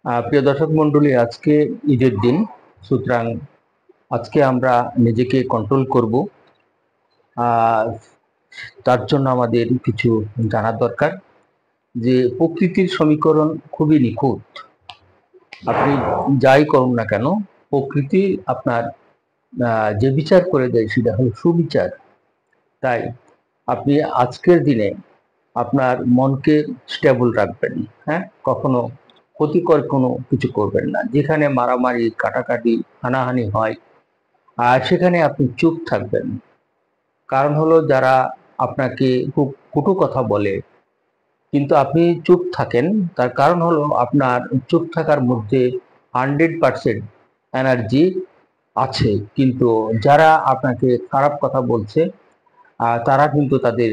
প্রিয় দর্শক মন্ডলী, আজকে ঈদের দিন। সুতরাং আজকে আমরা নিজেকে কন্ট্রোল করব। তার জন্য আমাদের কিছু জানার দরকার যে প্রকৃতির সমীকরণ খুবই নিখুঁত। আপনি যাই করুন না কেন, প্রকৃতি আপনার যে বিচার করে দেয় সেটা হলো সুবিচার। তাই আপনি আজকের দিনে আপনার মনকে স্টেবল রাখবেন। হ্যাঁ, কখনো ক্ষতিকর কোনো কিছু করবেন না। যেখানে মারামারি, কাটাকাটি, হানাহানি হয়, আর সেখানে আপনি চুপ থাকবেন। কারণ হলো, যারা আপনাকে খুব কটু কথা বলে কিন্তু আপনি চুপ থাকেন, তার কারণ হলো আপনার চুপ থাকার মধ্যে 100% এনার্জি আছে। কিন্তু যারা আপনাকে খারাপ কথা বলছে, তারা কিন্তু তাদের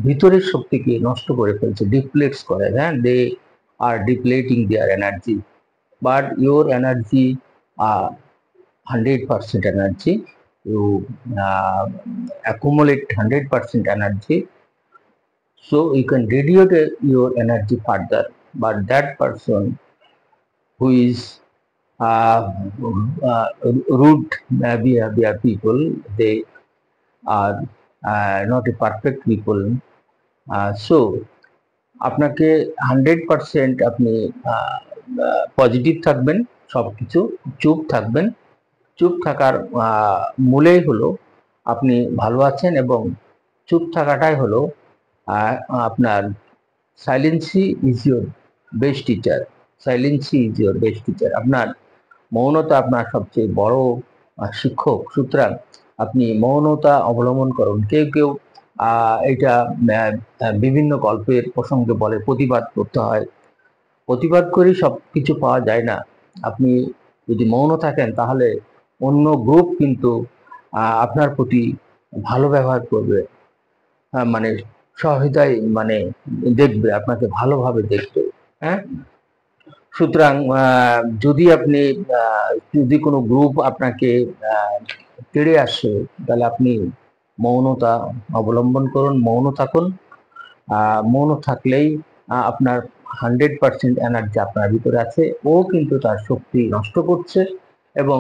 ভিতরের শক্তিকে নষ্ট করে ফেলছে, ডিপ্লেটস করে। হ্যাঁ, they are depleting their energy, but your energy 100% energy. You accumulate 100% energy, so you can radiate your energy further. But that person who is uh, rude behavior people, they are not a perfect people. So আপনাকে 100% আপনি positive থাকবেন, সবকিছু চুপ থাকবেন। চুপ থাকার মূলেই হলো আপনি ভালো আছেন, এবং চুপ থাকাটাই হলো আপনার silence is your best teacher. Silence is your best teacher. আপনার মৌনতা আপনার সবচেয়ে বড় শিক্ষক। সুতরাং আপনি মৌনতা অবলম্বন করুন। কেউ কেউ এটা বিভিন্ন গল্পের প্রসঙ্গে বলে প্রতিবাদ করতে হয়। প্রতিবাদ করে সব কিছু পাওয়া যায় না। আপনি যদি মৌন থাকেন, তাহলে অন্য গ্রুপ কিন্তু আপনার প্রতি ভালো ব্যবহার করবে, মানে সহৃদয়, মানে দেখবে, আপনাকে ভালোভাবে দেখবে। হ্যাঁ, সুতরাং যদি আপনি যদি কোনো গ্রুপ আপনাকে তেড়ে আসে, তাহলে আপনি মৌনতা অবলম্বন করুন, মৌন থাকুন। মৌন থাকলেই আপনার 100% এনার্জি আপনার ভিতরে আছে, ও কিন্তু তার শক্তি নষ্ট করছে, এবং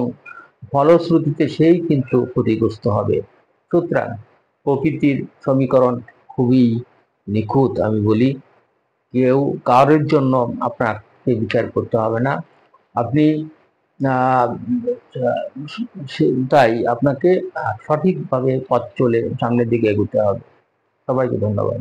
ফলশ্রুতিতে সেই কিন্তু ক্ষতিগ্রস্ত হবে। সুতরাং প্রকৃতির সমীকরণ খুবই নিখুঁত। আমি বলি, কেউ কারোর জন্য আপনাকে বিচার করতে হবে না। আপনি তাই আপনাকে সঠিকভাবে পথ চলে সামনের দিকে এগোতে হবে। সবাইকে ধন্যবাদ।